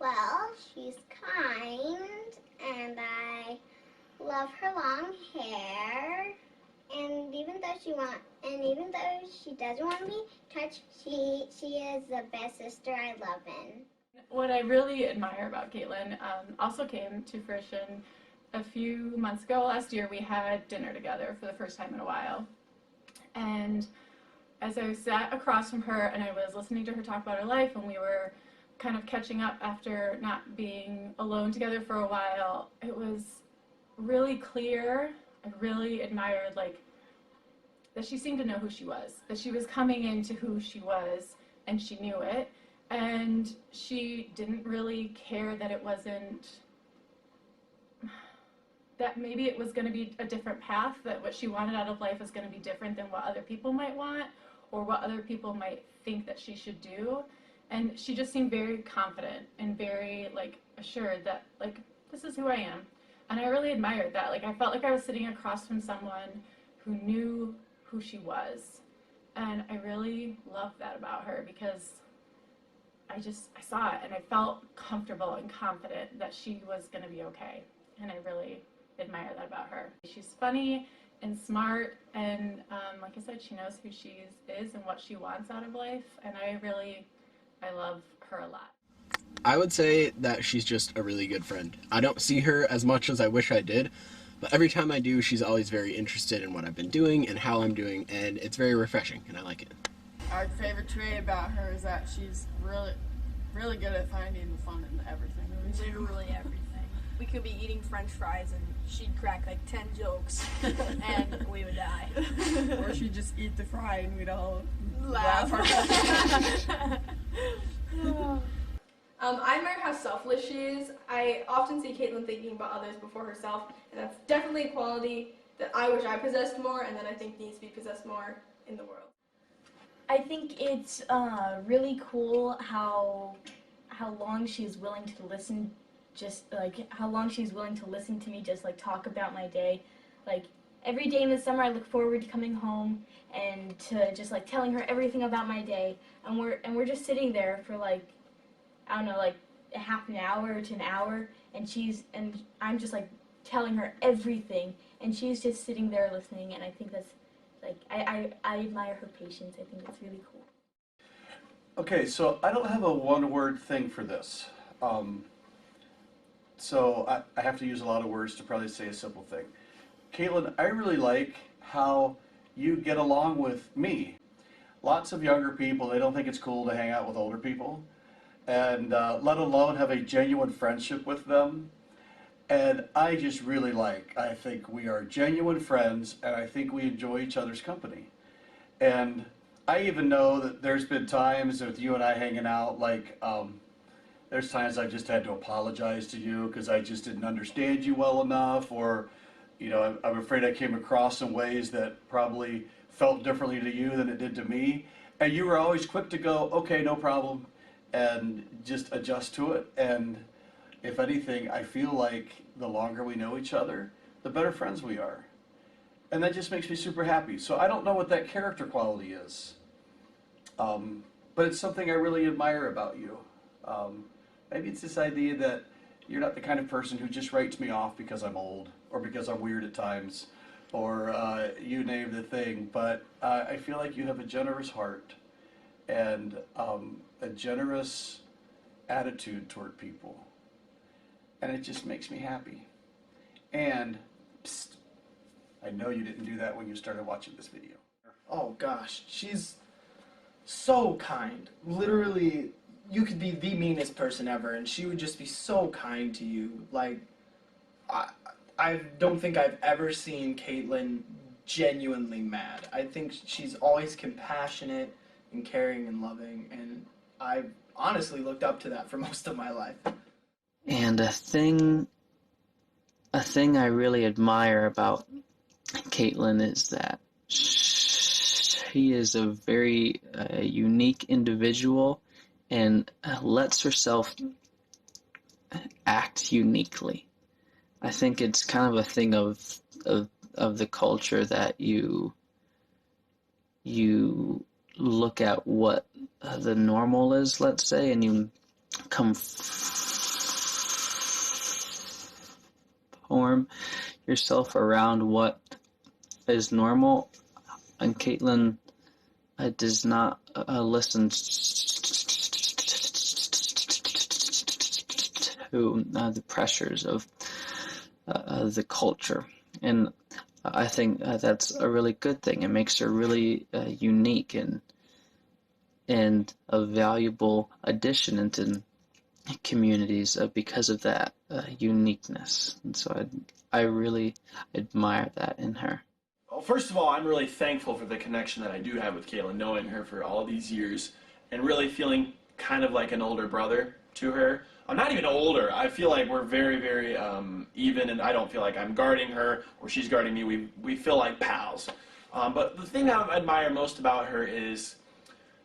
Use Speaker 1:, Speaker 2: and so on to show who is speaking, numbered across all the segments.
Speaker 1: Well, she's kind, and I love her long hair. And even though she doesn't want to be touched, she is the best sister I love in.
Speaker 2: What I really admire about Kaitlyn also came to fruition a few months ago. Last year we had dinner together for the first time in a while. And as I sat across from her and I was listening to her talk about her life, and we were kind of catching up after not being alone together for a while, it was really clear. I really admired that she seemed to know who she was, that she was coming into who she was, and she knew it, and she didn't really care that it wasn't, that maybe it was going to be a different path, that what she wanted out of life was going to be different than what other people might want, or what other people might think that she should do. And she just seemed very confident and very assured that this is who I am. And I really admired that. I felt like I was sitting across from someone who knew who she was. And I really loved that about her, because I saw it and I felt comfortable and confident that she was going to be okay. And I really admire that about her. She's funny and smart, and like I said, she knows who she is and what she wants out of life, and I love her a lot.
Speaker 3: I would say that she's just a really good friend. I don't see her as much as I wish I did, but every time I do, she's always very interested in what I've been doing and how I'm doing, and it's very refreshing, and I like it.
Speaker 4: Our favorite trait about her is that she's really good at finding the fun in everything.
Speaker 5: Literally everything. We could be eating French fries and she'd crack 10 jokes and we would die.
Speaker 4: Or she'd just eat the fry and we'd all
Speaker 5: laugh.
Speaker 6: I admire how selfless she is. I often see Kaitlyn thinking about others before herself, and that's definitely a quality that I wish I possessed more, and that I think needs to be possessed more in the world.
Speaker 7: I think it's really cool how long she's willing to listen, how long she's willing to listen to me just talk about my day. Every day in the summer I look forward to coming home and to just telling her everything about my day, and we're just sitting there for I don't know, a half an hour to an hour, and I'm just telling her everything, and she's just sitting there listening, and I think that's I admire her patience. I think it's really cool.
Speaker 8: Okay, so I don't have a one-word thing for this. So I have to use a lot of words to probably say a simple thing. Kaitlyn, I really like how you get along with me. Lots of younger people, they don't think it's cool to hang out with older people, and let alone have a genuine friendship with them. And I just really I think we are genuine friends, and I think we enjoy each other's company. And I even know that there's been times with you and I hanging out, there's times I've just had to apologize to you because I just didn't understand you well enough, or, I'm afraid I came across in ways that probably felt differently to you than it did to me. And you were always quick to go, okay, no problem, and just adjust to it. And if anything, I feel like the longer we know each other, the better friends we are. And that just makes me super happy. So I don't know what that character quality is, but it's something I really admire about you. Maybe it's this idea that you're not the kind of person who just writes me off because I'm old, or because I'm weird at times, or you name the thing, but I feel like you have a generous heart and a generous attitude toward people. And it just makes me happy. And, psst, I know you didn't do that when you started watching this video.
Speaker 9: Oh gosh, she's so kind. Literally, you could be the meanest person ever and she would just be so kind to you. I don't think I've ever seen Kaitlyn genuinely mad. I think she's always compassionate and caring and loving, and I've honestly looked up to that for most of my life.
Speaker 10: And a thing I really admire about Kaitlyn is that she is a very unique individual and lets herself act uniquely. I think it's kind of a thing of the culture that you look at what the normal is, let's say, and you come shoehorn yourself around what is normal. And Kaitlyn does not listen to the pressures of the culture. And I think that's a really good thing. It makes her really unique and a valuable addition into communities because of that uniqueness. And so I really admire that in her.
Speaker 11: Well, first of all, I'm really thankful for the connection that I do have with Kaitlyn, knowing her for all these years and really feeling kind of like an older brother to her. I'm not even older. I feel like we're very, very even, and I don't feel like I'm guarding her or she's guarding me. We feel like pals. But the thing I admire most about her is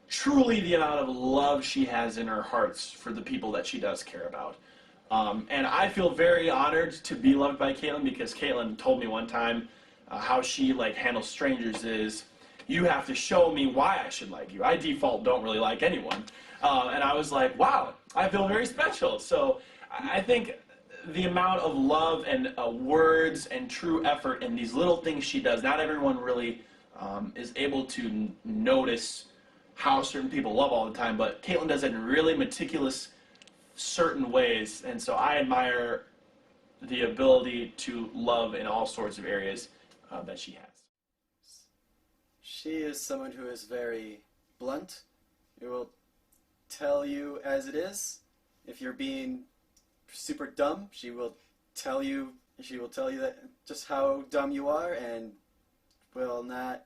Speaker 11: truly the amount of love she has in her hearts for the people that she does care about. And I feel very honored to be loved by Kaitlyn, because Kaitlyn told me one time how she handles strangers is, you have to show me why I should like you. I default don't really like anyone. And I was like, wow, I feel very special. So I think the amount of love and words and true effort in these little things she does, not everyone really is able to notice how certain people love all the time, but Kaitlyn does it in really meticulous, certain ways, and so I admire the ability to love in all sorts of areas that she has.
Speaker 12: She is someone who is very blunt. Who will tell you as it is. If you're being super dumb, she will tell you that just how dumb you are, and will not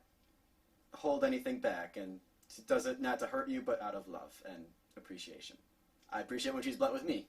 Speaker 12: hold anything back, and she does it not to hurt you, but out of love and appreciation. I appreciate when she's blunt with me.